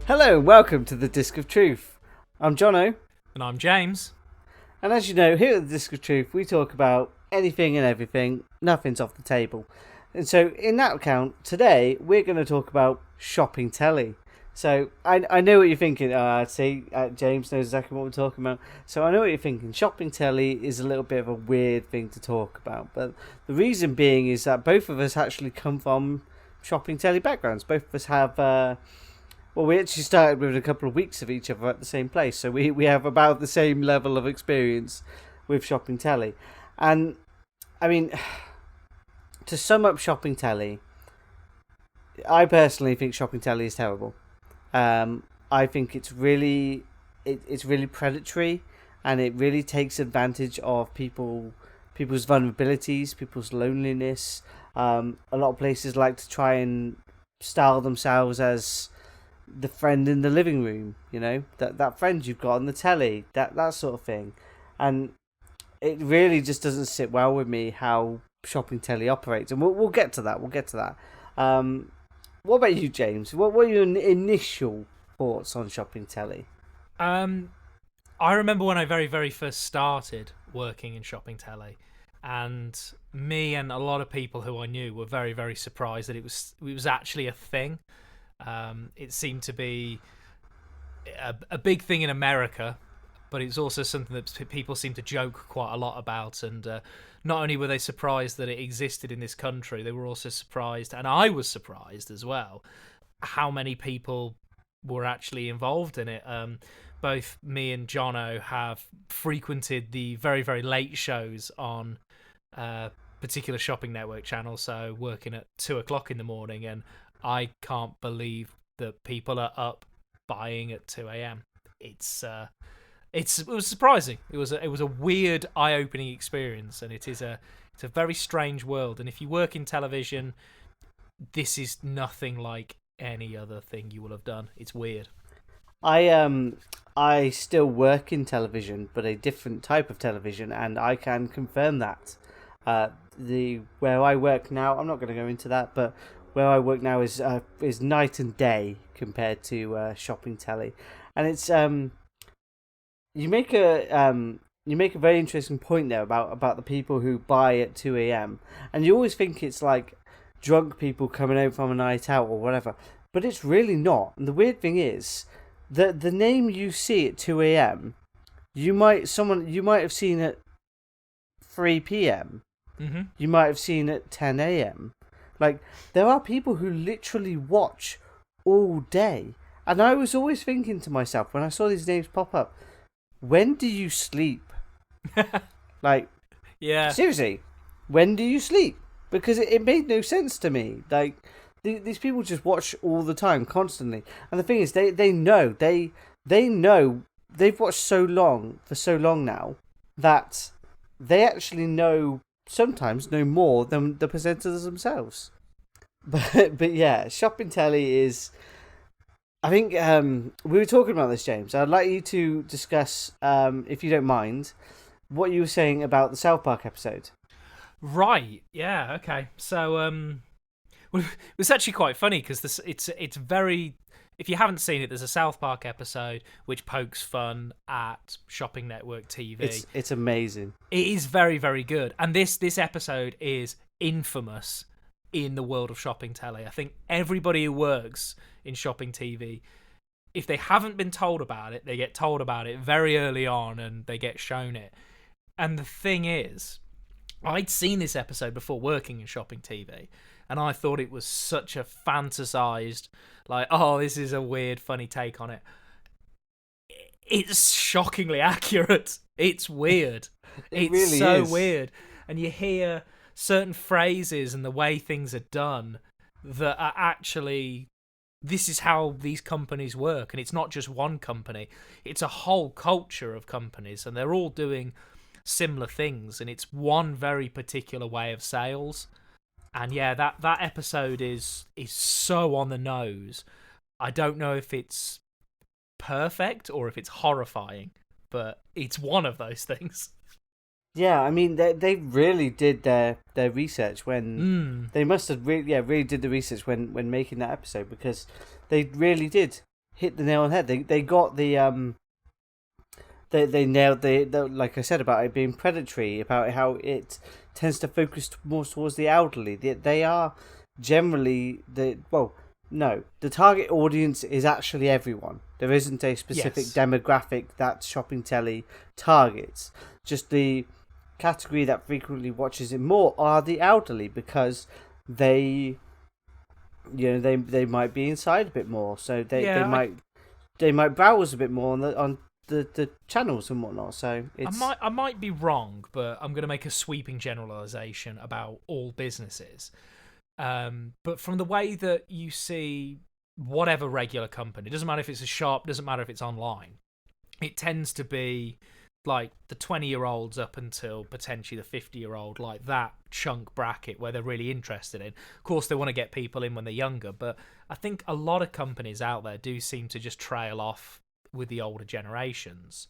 Hello, welcome to the Disc of Truth. I'm Jono, And I'm James. and as you know, here at the Disc of Truth, we talk about anything and everything. Nothing's off the table. And so, in that account, today we're going to talk about shopping telly. So, I know what you're thinking. James knows exactly what we're talking about. So, I know what you're thinking. Shopping telly is a little bit of a weird thing to talk about. But the reason being is that both of us actually come from shopping telly backgrounds. Both of us have. Well, we actually started within a couple of weeks of each other at the same place, so we have about the same level of experience with shopping telly. And, I mean, to sum up shopping telly, I personally think shopping telly is terrible. I think it's really predatory, and it really takes advantage of people's vulnerabilities, people's loneliness. A lot of places like to try and style themselves as the friend in the living room, that friend you've got on the telly, that sort of thing. And it really just doesn't sit well with me how shopping telly operates, and we'll get to that. What about you, James? What were your initial thoughts on shopping telly? I remember when I very, very first started working in shopping telly, and me and a lot of people who I knew were very, very surprised that it was actually a thing. It seemed to be a big thing in America, but it's also something that people seem to joke quite a lot about. And not only were they surprised that it existed in this country, they were also surprised, and I was surprised as well, how many people were actually involved in it. Both me and Jono have frequented the very, very late shows on particular shopping network channel, so working at 2 o'clock in the morning, and I can't believe that people are up buying at 2 a.m. It was surprising. It was a weird, eye-opening experience, and it's a very strange world. And if you work in television, this is nothing like any other thing you will have done. It's weird. I still work in television, but a different type of television, and I can confirm that. The where I work now, I'm not going to go into that, but where I work now is night and day compared to shopping telly, and it's you make a very interesting point there about the people who buy at 2 a.m. and you always think it's like drunk people coming home from a night out or whatever, but it's really not. And the weird thing is that the name you see at 2 a.m. you might have seen at 3 p.m. Mm-hmm. You might have seen at 10 a.m. Like, there are people who literally watch all day. And I was always thinking to myself, when I saw these names pop up, when do you sleep? Like, Yeah. seriously, when do you sleep? Because it made no sense to me. Like, these people just watch all the time, constantly. And the thing is, they know, they've watched for so long now, that they actually sometimes know more than the presenters themselves. But yeah, shopping telly is. I think we were talking about this, James. I'd like you to discuss, if you don't mind, what you were saying about the South Park episode. Right. Yeah. Okay. So well, it was actually quite funny because it's very. If you haven't seen it, there's a South Park episode which pokes fun at Shopping Network TV. It's amazing. It is very, very good. And this episode is infamous in the world of shopping telly. I think everybody who works in shopping TV, if they haven't been told about it, they get told about it very early on and they get shown it. And the thing is, I'd seen this episode before working in shopping TV, and I thought it was such a fantasized, like, oh, this is a weird, funny take on it. It's shockingly accurate. It's weird. It It's really so is. weird. And you hear certain phrases and the way things are done that are actually, this is how these companies work. And it's not just one company. It's a whole culture of companies, and they're all doing similar things. And it's one very particular way of sales. And yeah, that episode is so on the nose. I don't know if it's perfect or if it's horrifying, but it's one of those things. Yeah, I mean they really did their research when they must have really did the research when making that episode, because they really did hit the nail on the head. They got the they nailed the like I said about it being predatory, about how it tends to focus more towards the elderly. They are generally the target audience is actually everyone. There isn't a specific demographic that shopping telly targets. Just the category that frequently watches it more are the elderly, because they they might be inside a bit more, so they might browse a bit more on the channels and whatnot. So I might be wrong, but I'm going to make a sweeping generalization about all businesses. But from the way that you see whatever regular company, doesn't matter if it's a shop, doesn't matter if it's online, it tends to be like the 20-year-olds up until potentially the 50-year-old, like that chunk bracket where they're really interested in. Of course, they want to get people in when they're younger, but I think a lot of companies out there do seem to just trail off with the older generations.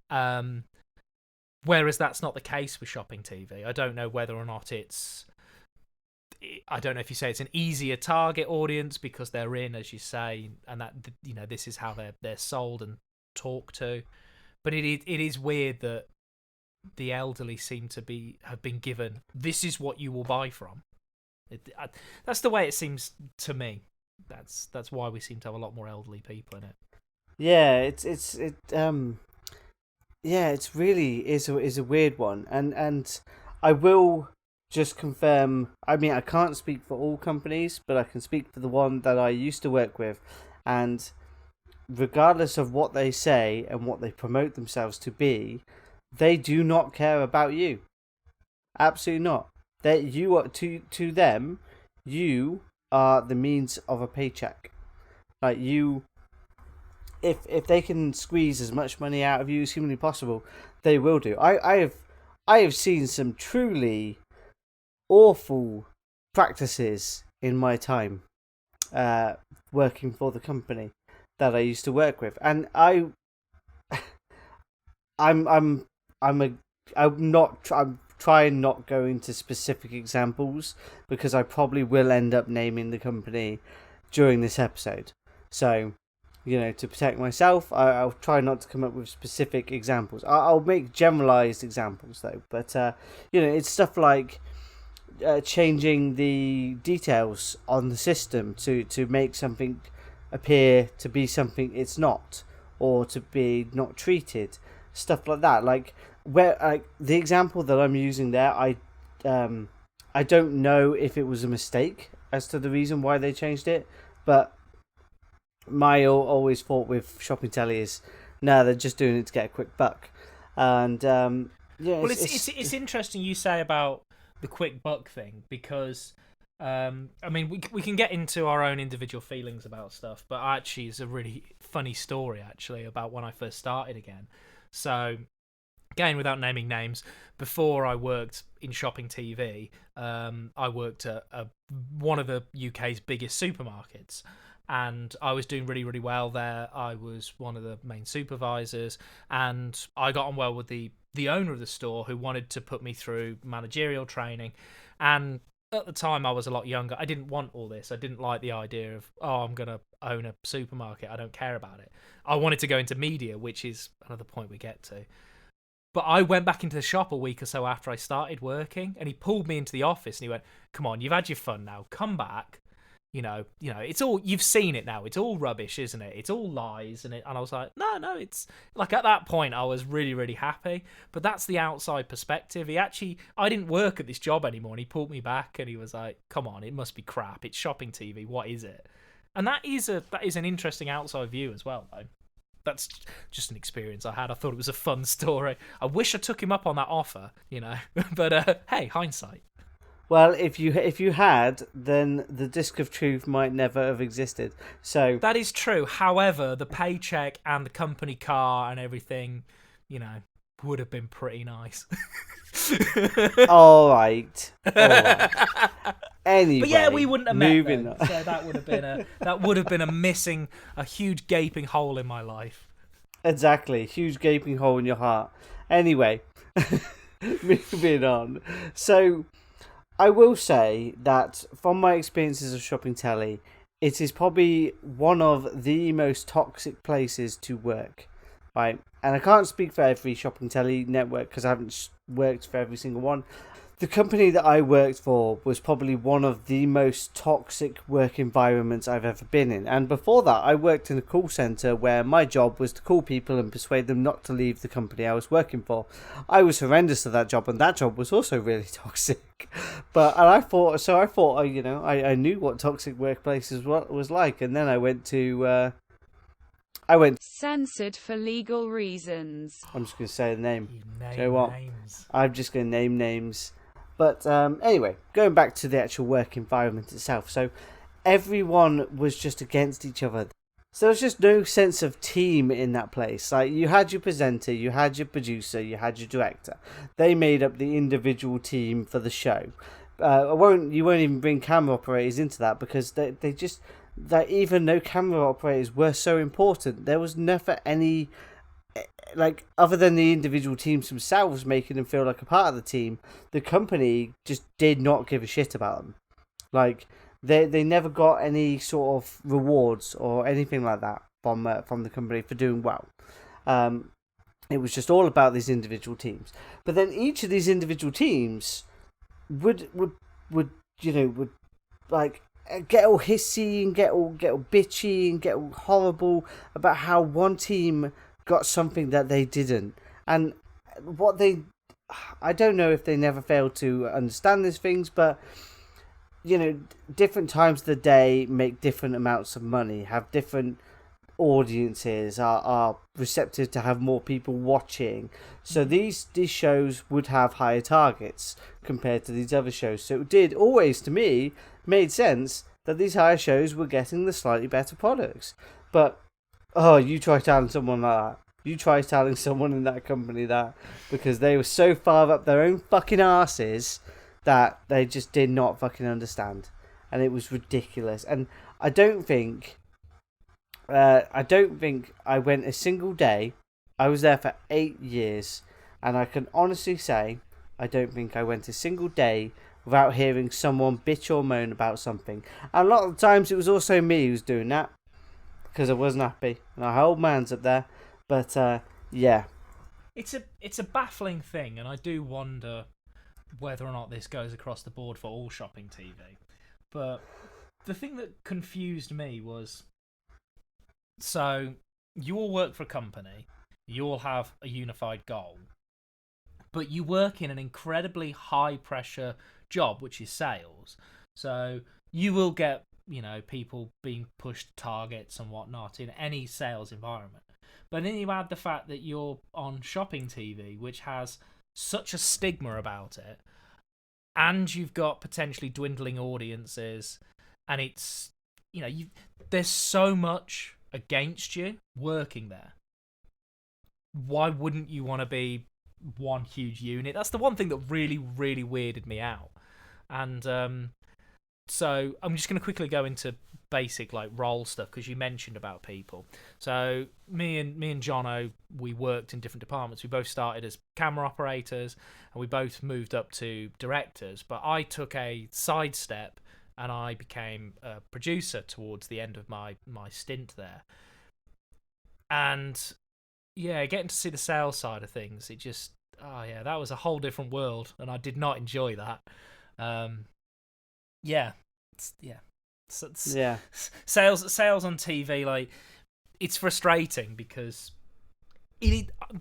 Whereas that's not the case with shopping TV. I don't know whether or not I don't know if you say it's an easier target audience because they're in, as you say, and that this is how they're sold and talked to. But it is weird that the elderly seem to have been given, this is what you will buy from. That's the way it seems to me. That's why we seem to have a lot more elderly people in it. Yeah, it really is a weird one, and I will just confirm. I mean, I can't speak for all companies, but I can speak for the one that I used to work with, and regardless of what they say and what they promote themselves to be, they do not care about you. Absolutely not. That you are to them, you are the means of a paycheck. Like you, if they can squeeze as much money out of you as humanly possible, they will do. I have seen some truly awful practices in my time working for the company that I used to work with, and I'm trying not go into specific examples because I probably will end up naming the company during this episode. So, to protect myself, I'll try not to come up with specific examples. I'll make generalized examples though, but it's stuff like changing the details on the system to make something appear to be something it's not, or to be not treated, stuff like that. Like where the example that I'm using there, I don't know if it was a mistake as to the reason why they changed it, but my always thought with shopping telly is, no, they're just doing it to get a quick buck. And it's interesting you say about the quick buck thing, because I mean, we can get into our own individual feelings about stuff, but actually it's a really funny story actually about when I first started again. So again, without naming names, before I worked in shopping TV, I worked at one of the UK's biggest supermarkets, and I was doing really, really well there. I was one of the main supervisors, and I got on well with the owner of the store, who wanted to put me through managerial training. And at the time, I was a lot younger. I didn't want all this. I didn't like the idea of, I'm going to own a supermarket. I don't care about it. I wanted to go into media, which is another point we get to. But I went back into the shop a week or so after I started working, and he pulled me into the office and he went, come on, you've had your fun now. Come back. It's all, you've seen it now. It's all rubbish, isn't it? It's all lies. And I was like, no, it's like, at that point I was really, really happy. But that's the outside perspective. I didn't work at this job anymore, and he pulled me back and he was like, come on, it must be crap. It's shopping TV. What is it? And that is an interesting outside view as well, though. That's just an experience I had. I thought it was a fun story. I wish I took him up on that offer, but hey, hindsight. Well, if you had, then the disc of truth might never have existed. So that is true. However, the paycheck and the company car and everything, would have been pretty nice. All right. Anyway, but yeah, we wouldn't have met then, on. So that would have been a huge gaping hole in my life. Exactly, huge gaping hole in your heart. Anyway, moving on. So I will say that from my experiences of shopping telly, it is probably one of the most toxic places to work, right? And I can't speak for every shopping telly network because I haven't worked for every single one. The company that I worked for was probably one of the most toxic work environments I've ever been in. And before that, I worked in a call centre where my job was to call people and persuade them not to leave the company I was working for. I was horrendous at that job, and that job was also really toxic. I thought, I knew what toxic workplaces was like, and then I went to. Censored for legal reasons. I'm just going to say the name. You know what? names. I'm just going to name names. But anyway, going back to the actual work environment itself. So everyone was just against each other. So there was just no sense of team in that place. Like, you had your presenter, you had your producer, you had your director. They made up the individual team for the show. You won't even bring camera operators into that because they just, that even though camera operators were so important, there was never any, like, other than the individual teams themselves making them feel like a part of the team, the company just did not give a shit about them. Like, they never got any sort of rewards or anything like that from the company for doing well. It was just all about these individual teams. But then each of these individual teams would like get all hissy and get all bitchy and get all horrible about how one team got something that they didn't. And I don't know if they never failed to understand these things, but different times of the day make different amounts of money, have different audiences, are receptive to have more people watching. So these shows would have higher targets compared to these other shows. So it did always, to me, made sense that these higher shows were getting the slightly better products. But you try telling someone like that. You try telling someone in that company that, because they were so far up their own fucking arses that they just did not fucking understand. And it was ridiculous. And I don't think I went a single day. I was there for 8 years, and I can honestly say I don't think I went a single day without hearing someone bitch or moan about something. And a lot of the times it was also me who was doing that, because I wasn't happy. And I hold man's up there. But yeah. It's a baffling thing, and I do wonder whether or not this goes across the board for all shopping TV. But the thing that confused me was, so you all work for a company, you all have a unified goal, but you work in an incredibly high pressure job, which is sales. So you will get, people being pushed targets and whatnot in any sales environment. But then you add the fact that you're on shopping TV, which has such a stigma about it, and you've got potentially dwindling audiences, and it's, there's so much against you working there. Why wouldn't you want to be one huge unit? That's the one thing that really, really weirded me out. And so I'm just going to quickly go into basic role stuff, because you mentioned about people. So me and Jono, we worked in different departments. We both started as camera operators, and we both moved up to directors. But I took a sidestep, and I became a producer towards the end of my stint there. And yeah, getting to see the sales side of things, it just, that was a whole different world, and I did not enjoy that. Sales on TV, it's frustrating because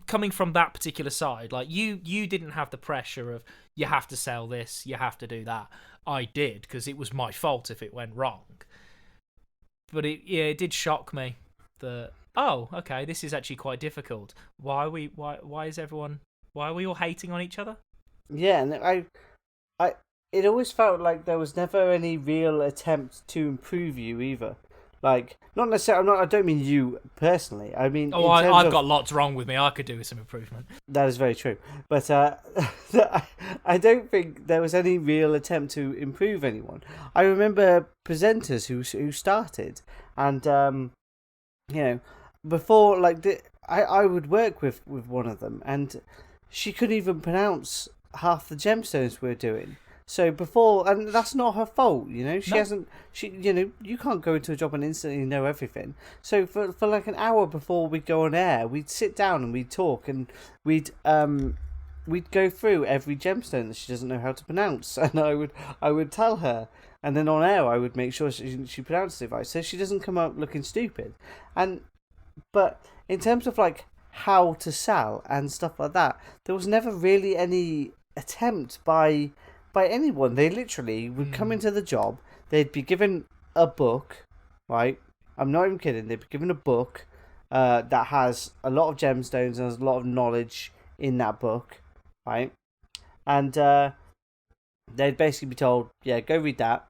coming from that particular side, you didn't have the pressure of you have to sell this, you have to do that. I did, because it was my fault if it went wrong. But it did shock me that, okay, this is actually quite difficult. Why are we all hating on each other? Yeah, and it always felt like there was never any real attempt to improve you either. Not necessarily. I don't mean you personally. I mean, I've got lots wrong with me. I could do with some improvement. That is very true. But I don't think there was any real attempt to improve anyone. I remember presenters who started, and before I would work with one of them, and she couldn't even pronounce half the gemstones we were doing. So before, and that's not her fault, you know. She No. hasn't. You can't go into a job and instantly know everything. So for like an hour before we go on air, we'd sit down and we'd talk, and we'd go through every gemstone that she doesn't know how to pronounce, and I would tell her, and then on air I would make sure she pronounced it right, so she doesn't come up looking stupid. But in terms of like how to sell and stuff like that, there was never really any attempt by anyone. They literally would come into the job. They'd be given a book, right? I'm not even kidding. They'd be given a book that has a lot of gemstones and has a lot of knowledge in that book, right? And they'd basically be told, yeah, go read that.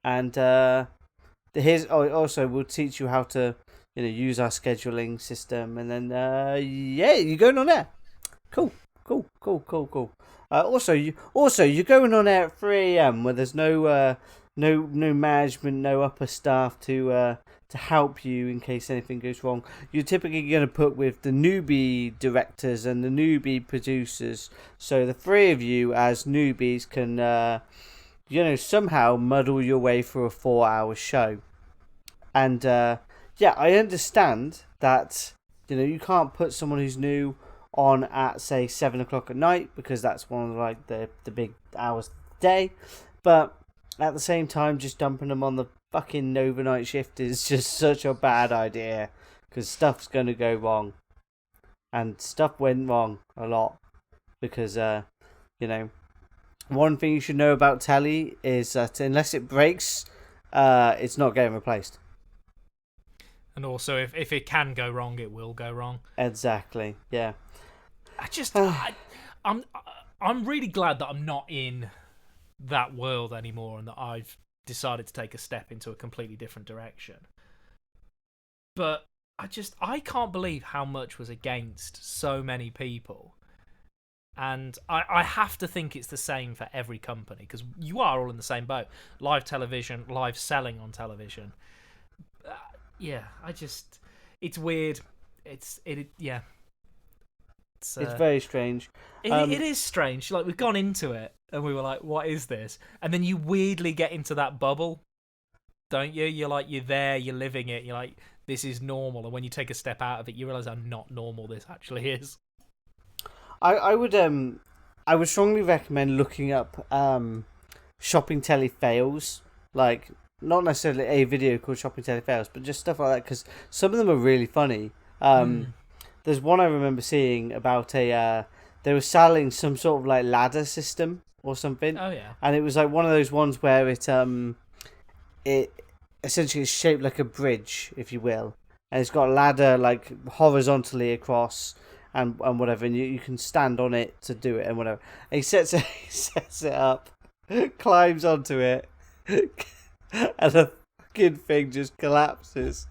And also we'll teach you how to use our scheduling system, and then you're going on air. Cool. You're going on air at 3 a.m. where there's no management, no upper staff to help you in case anything goes wrong. You're typically going to put with the newbie directors and the newbie producers, so the three of you as newbies can somehow muddle your way through a 4-hour show. And I understand that you can't put someone who's new on at say 7 o'clock at night, because that's one of like the big hours of the day. But at the same time, just dumping them on the fucking overnight shift is just such a bad idea, because stuff's gonna go wrong, and stuff went wrong a lot because one thing you should know about Telly is that unless it breaks, it's not getting replaced. And also, if it can go wrong, it will go wrong. Exactly. Yeah. I'm really glad that I'm not in that world anymore, and that I've decided to take a step into a completely different direction. But I can't believe how much was against so many people. And I have to think it's the same for every company, because you are all in the same boat. Live television, live selling on television. It's weird. It's very strange. It is strange. Like, we've gone into it and we were like, what is this? And then you weirdly get into that bubble, don't you? You're like, you're there, you're living it, you're like, this is normal. And when you take a step out of it, you realise how not normal this actually is. I would strongly recommend looking up Shopping Telly fails, like not necessarily a video called Shopping Telly fails, but just stuff like that, because some of them are really funny. There's one I remember seeing about they were selling some sort of like ladder system or something. Oh yeah. And it was like one of those ones where it essentially is shaped like a bridge, if you will, and it's got a ladder like horizontally across and whatever, and you can stand on it to do it and whatever. And he sets it up, climbs onto it, and the fucking thing just collapses.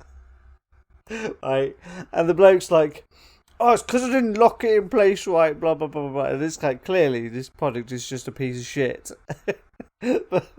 Right, and the bloke's like, "Oh, it's because I didn't lock it in place right." Blah blah blah blah. And it's like, clearly this product is just a piece of shit. But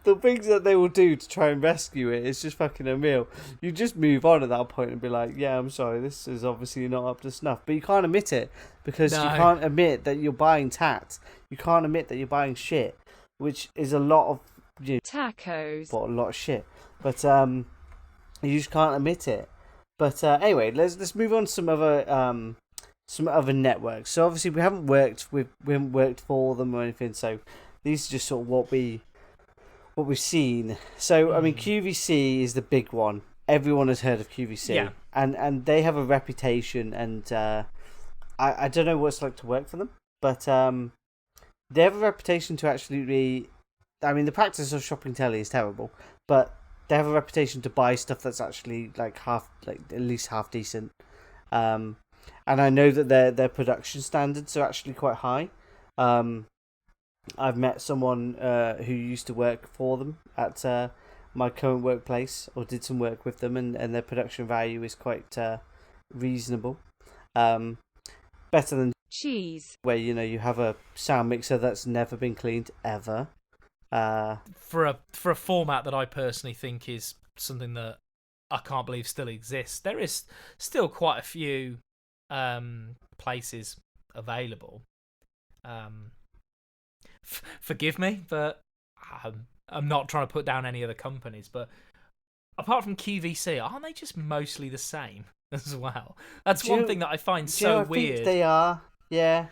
the things that they will do to try and rescue it is just fucking unreal. You just move on at that point and be like, "Yeah, I'm sorry, this is obviously not up to snuff." But you can't admit it, because you can't admit that you're buying tat. You can't admit that you're buying shit, which is a lot of tacos. But a lot of shit. But you just can't admit it. But anyway, let's move on to some other networks. So obviously we haven't worked for them or anything. So these are just sort of what we've seen. So I mean, QVC is the big one. Everyone has heard of QVC, yeah. and they have a reputation. And I don't know what it's like to work for them, but they have a reputation to actually be. I mean, the practice of shopping telly is terrible, but they have a reputation to buy stuff that's actually at least half decent. And I know that their production standards are actually quite high. I've met someone who used to work for them at my current workplace, or did some work with them, and their production value is quite reasonable. Better than cheese, where you have a sound mixer that's never been cleaned ever. For a format that I personally think is something that I can't believe still exists. There is still quite a few places available, forgive me, but I'm not trying to put down any other companies. But apart from QVC, aren't they just mostly the same as well? That's one thing that I find so weird. I think they are, yeah.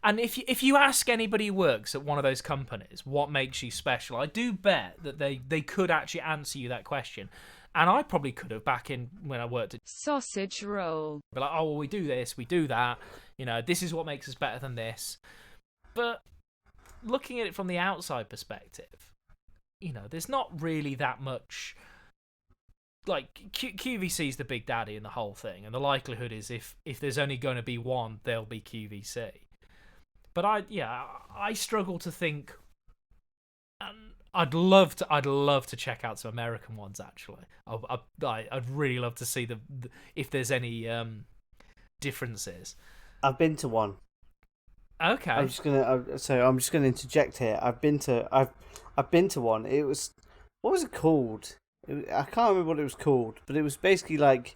And if you ask anybody who works at one of those companies what makes you special, I do bet that they could actually answer you that question. And I probably could have back in when I worked at Sausage roll. Be like, oh, well, we do this, we do that. This is what makes us better than this. But looking at it from the outside perspective, there's not really that much. Like QVC is the big daddy in the whole thing, and the likelihood is if there's only going to be one, there'll be QVC. But I struggle to think. I'd love to check out some American ones actually. I'd really love to see if there's any differences. I've been to one. Okay. I'm just gonna interject here. I've been to one. It was, what was it called? I can't remember what it was called, but it was basically like,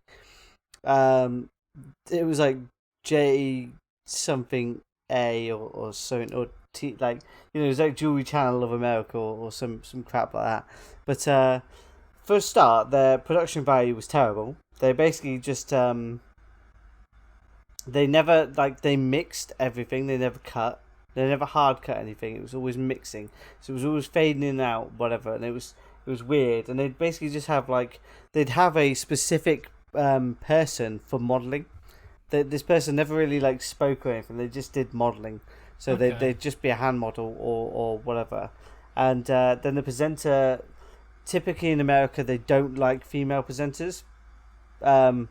it was like J something A or something, or T, like, it was like Jewelry Channel of America or some crap like that. But for a start, their production value was terrible. They basically just they never, like, they mixed everything. They never cut. They never hard cut anything. It was always mixing, so it was always fading in and out, whatever. And it was weird. And they'd basically just have they'd have a specific person for modelling. This person never really spoke or anything. They just did modelling. So okay. they'd just be a hand model or whatever. And then the presenter, typically in America, they don't like female presenters. I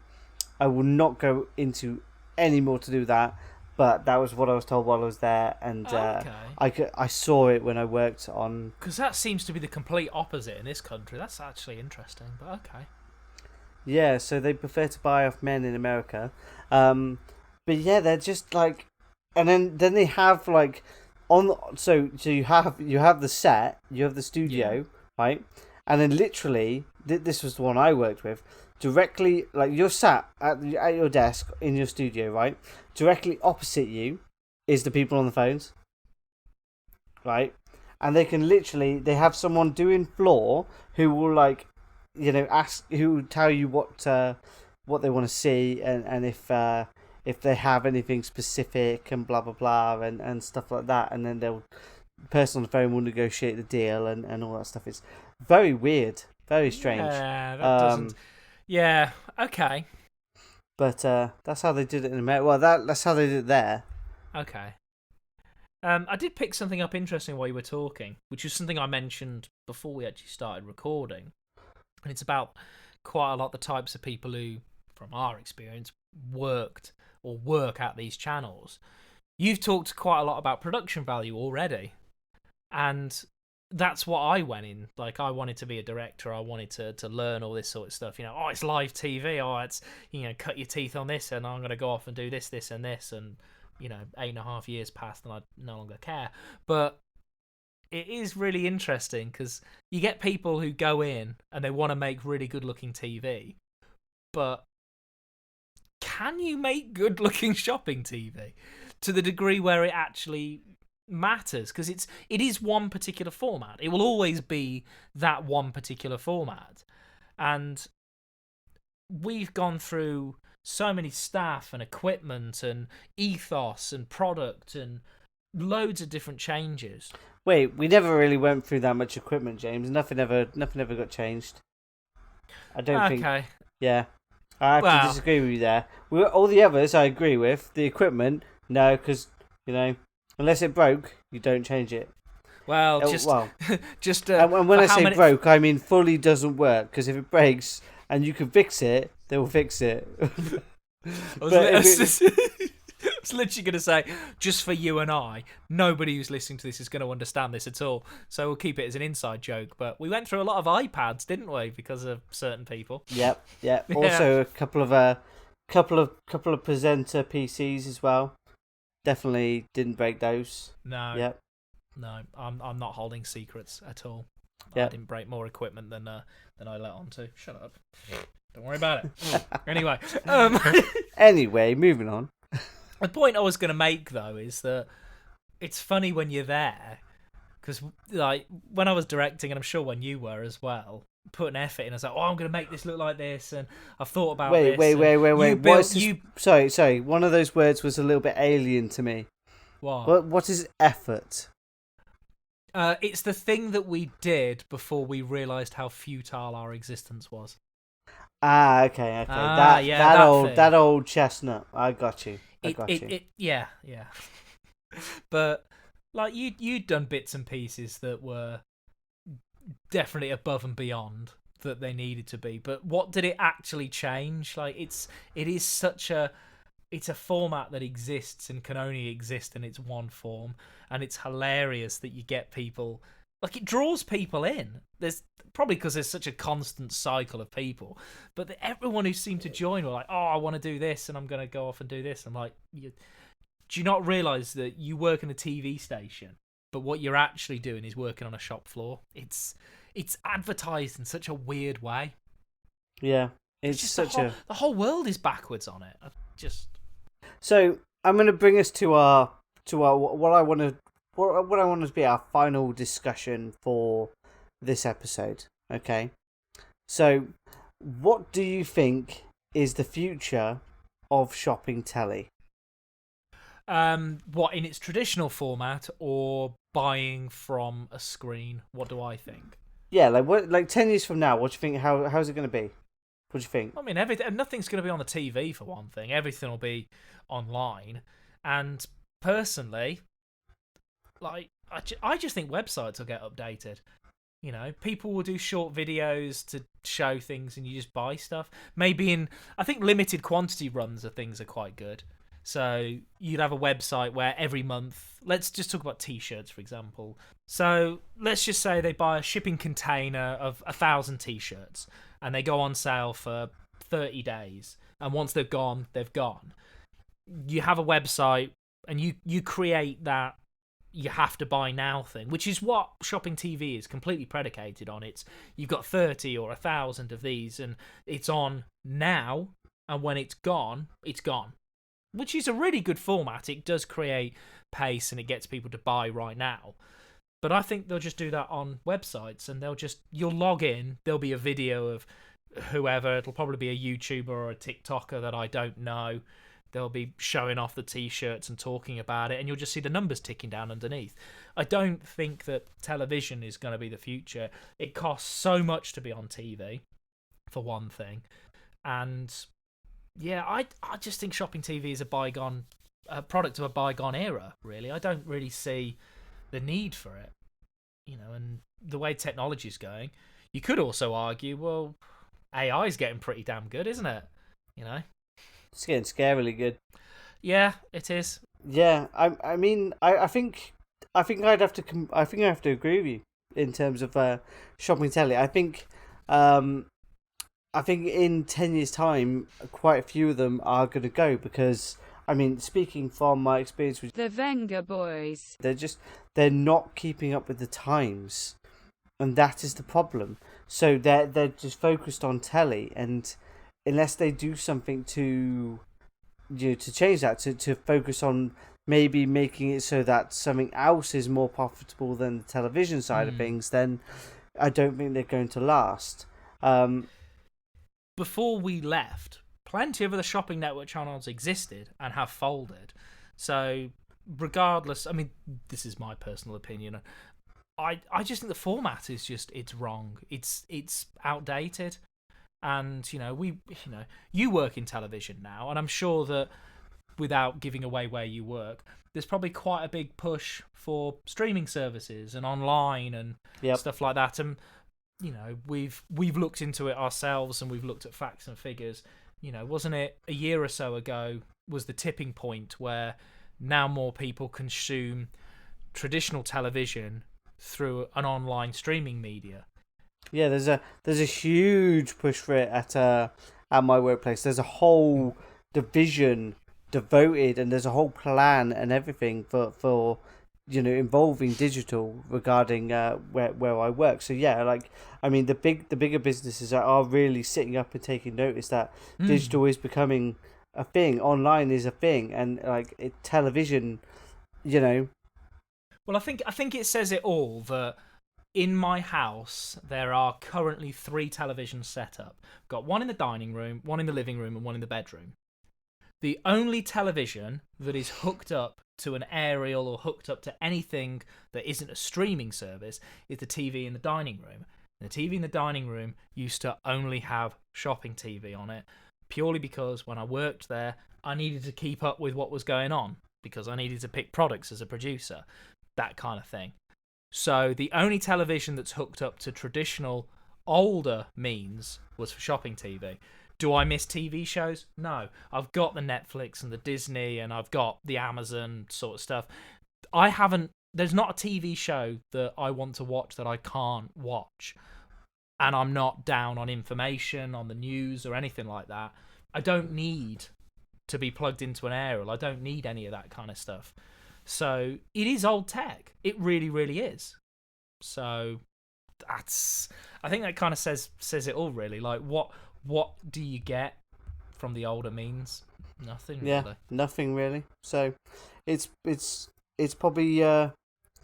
will not go into any more to do that, but that was what I was told while I was there, and I saw it when I worked on. Because that seems to be the complete opposite in this country. That's actually interesting, but okay. Yeah, so they prefer to buy off men in America, but yeah, they're just like, and then they have so you have the set, you have the studio, right, and then literally this was the one I worked with. Directly, you're sat at your desk in your studio, right? Directly opposite you is the people on the phones, right? And they they have someone doing floor who will ask, who will tell you what they want to see and if they have anything specific and blah blah blah and stuff like that, and then the person on the phone will negotiate the deal and all that stuff. It's very weird, very strange. Yeah, that doesn't. Yeah, okay. But that's how they did it in America. Well, that's how they did it there. Okay. I did pick something up interesting while you were talking, which is something I mentioned before we actually started recording. And it's about quite a lot the types of people who, from our experience, worked or work at these channels. You've talked quite a lot about production value already. And that's what I went in. I wanted to be a director. I wanted to learn all this sort of stuff. It's live TV. It's, cut your teeth on this, and I'm going to go off and do this, this, and this. And, 8.5 years passed, and I no longer care. But it is really interesting because you get people who go in and they want to make really good-looking TV. But can you make good-looking shopping TV to the degree where it actually matters? Because it is one particular format. It will always be that one particular format, and we've gone through so many staff and equipment and ethos and product and loads of different changes. Wait, we never really went through that much equipment, James. Nothing ever got changed. I don't think. Okay. Yeah, I have to disagree with you there. All the others I agree with. The equipment, no, because unless it broke, you don't change it. Well, just. And when I say broke, I mean fully doesn't work. Because if it breaks and you can fix it, they will fix it. I was literally going to say, just for you and I, nobody who's listening to this is going to understand this at all. So we'll keep it as an inside joke. But we went through a lot of iPads, didn't we, because of certain people? Yep. Also, a couple of presenter PCs as well. Definitely didn't break those. No. Yep. No, I'm not holding secrets at all. Yep. I didn't break more equipment than I let on to. Shut up. Don't worry about it. Anyway. Anyway, moving on. The point I was going to make, though, is that it's funny when you're there Because like when I was directing, and I'm sure when you were as well, putting effort in, I was like, oh, I'm going to make this look like this, and I've thought about Wait, this. wait. You built you Sorry. One of those words was a little bit alien to me. what? What is effort? It's the thing that we did before we realised how futile our existence was. Okay. Thing. That old chestnut. I got you. Yeah. But like you'd done bits and pieces that were definitely above and beyond that they needed to be. But what did it actually change? Like it's a format that exists and can only exist in its one form, and it's hilarious that you get people like it draws people in. There's probably because there's such a constant cycle of people, but everyone who seemed to join were like, "Oh, I want to do this, and I'm going to go off and do this." I'm like, do you not realise that you work in a TV station, but what you're actually doing is working on a shop floor? It's advertised in such a weird way. Yeah, it's just such the whole world is backwards on it. So I'm going to bring us to what I want to be our final discussion for this episode. Okay, so what do you think is the future of shopping telly? What, in its traditional format or buying from a screen? What do I think? Yeah, like 10 years from now, what do you think? How's it going to be? What do you think? I mean, nothing's going to be on the TV for one thing. Everything will be online. And personally, like I just think websites will get updated. You know, people will do short videos to show things, and you just buy stuff. Maybe I think limited quantity runs of things are quite good. So you'd have a website where every month, let's just talk about T-shirts, for example. So let's just say they buy a shipping container of 1,000 T-shirts, and they go on sale for 30 days. And once they're gone, they've gone. You have a website, and you create that you have to buy now thing, which is what shopping TV is completely predicated on. You've got 30 or 1,000 of these, and it's on now, and when it's gone, it's gone. Which is a really good format. It does create pace and it gets people to buy right now. But I think they'll just do that on websites, and you'll log in, there'll be a video of whoever, it'll probably be a YouTuber or a TikToker that I don't know. They'll be showing off the T-shirts and talking about it, and you'll just see the numbers ticking down underneath. I don't think that television is going to be the future. It costs so much to be on TV, for one thing. And yeah, I just think shopping TV is a product of a bygone era, really. I don't really see the need for it. You know, and the way technology's going, you could also argue, well, AI's getting pretty damn good, isn't it? You know? It's getting scarily good. Yeah, it is. Yeah, I mean, I think I have to agree with you in terms of shopping telly. I think in 10 years' time, quite a few of them are going to go because, I mean, speaking from my experience with the Venga Boys, they're not keeping up with the times, and that is the problem. So they're just focused on telly, and unless they do something to change that, to focus on maybe making it so that something else is more profitable than the television side of things, then I don't think they're going to last. Before we left, plenty of other shopping network channels existed and have folded. So, regardless, I mean, this is my personal opinion. I just think the format is it's wrong. It's outdated, and you work in television now, and I'm sure that without giving away where you work, there's probably quite a big push for streaming services and online and stuff like that. And we've looked into it ourselves, and we've looked at facts and figures. Wasn't it a year or so ago was the tipping point where now more people consume traditional television through an online streaming media? Yeah, there's a huge push for it at my workplace. There's a whole division devoted, and there's a whole plan and everything for involving digital regarding where I work. So yeah, like, I mean, the bigger businesses are really sitting up and taking notice that digital is becoming a thing, online is a thing, and like television, Well, I think it says it all that in my house there are currently 3 televisions set up. I've got one in the dining room, one in the living room, and one in the bedroom. The only television that is hooked up to an aerial or hooked up to anything that isn't a streaming service is the TV in the dining room. And the TV in the dining room used to only have shopping TV on it, purely because when I worked there, I needed to keep up with what was going on, because I needed to pick products as a producer, that kind of thing. So the only television that's hooked up to traditional older means was for shopping TV. Do I miss TV shows? No. I've got the Netflix and the Disney, and I've got the Amazon sort of stuff. There's not a TV show that I want to watch that I can't watch. And I'm not down on information, on the news, or anything like that. I don't need to be plugged into an aerial. I don't need any of that kind of stuff. So it is old tech. It really, really is. So I think that kind of says it all, really. Like, what do you get from the older means? Nothing really. Yeah, nothing really. So it's probably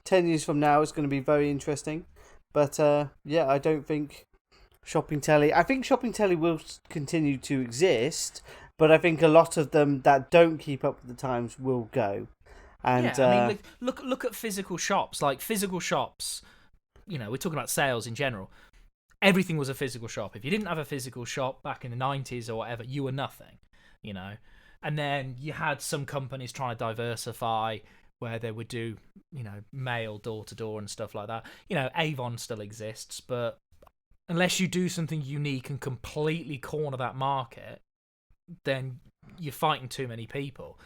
10 years from now it's going to be very interesting. But yeah, I don't think shopping telly. I think shopping telly will continue to exist, but I think a lot of them that don't keep up with the times will go. And yeah, I mean, look at physical shops. Like physical shops, we're talking about sales in general. Everything was a physical shop. If you didn't have a physical shop back in the 90s or whatever, you were nothing, And then you had some companies trying to diversify where they would do, mail door to door and stuff like that. Avon still exists, but unless you do something unique and completely corner that market, then you're fighting too many people.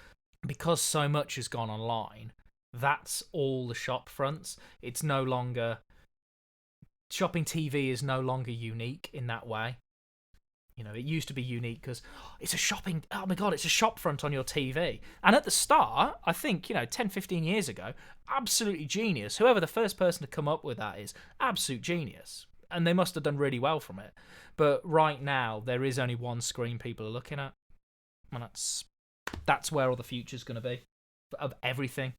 Because so much has gone online, that's all the shop fronts. It's no longer... Shopping TV is no longer unique in that way. It used to be unique because it's a shop front on your TV. And at the start, I think, 10, 15 years ago, absolutely genius. Whoever the first person to come up with that is, absolute genius. And they must have done really well from it. But right now, there is only one screen people are looking at. And that's where all the future's going to be. Of everything.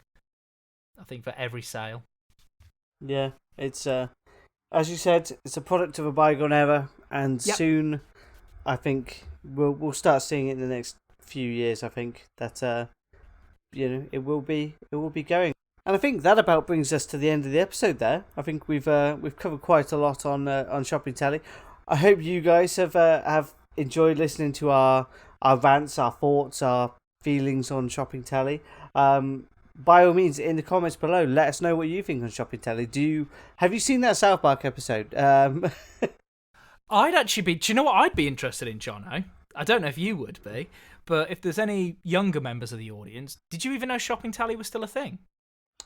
I think for every sale. Yeah, it's... as you said, it's a product of a bygone era, and soon, I think we'll start seeing it in the next few years. I think that it will be going, and I think that about brings us to the end of the episode. There, I think we've covered quite a lot on shopping telly. I hope you guys have enjoyed listening to our rants, our thoughts, our feelings on shopping telly. By all means, in the comments below, let us know what you think on shopping telly. Have you seen that South Park episode? I'd actually be... Do you know what I'd be interested in, Jono? I don't know if you would be, but if there's any younger members of the audience, did you even know shopping telly was still a thing?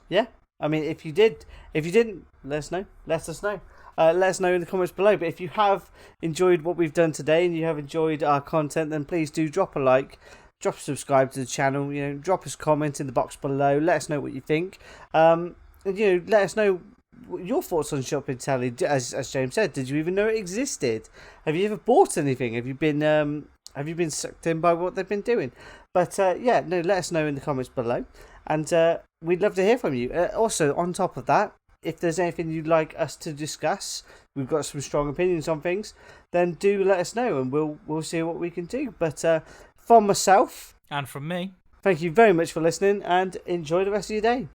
Yeah. I mean, if you didn't, let us know. Let us know. Let us know in the comments below. But if you have enjoyed what we've done today and you have enjoyed our content, then please do drop a like. Drop a subscribe to the channel, drop us a comment in the box below, let us know what you think. And let us know your thoughts on shopping telly. As James said, did you even know it existed? Have you ever bought anything? Have you been sucked in by what they've been doing? But let us know in the comments below. And we'd love to hear from you. Also, on top of that, if there's anything you'd like us to discuss, we've got some strong opinions on things, then do let us know and we'll see what we can do. But from myself... And from me. Thank you very much for listening and enjoy the rest of your day.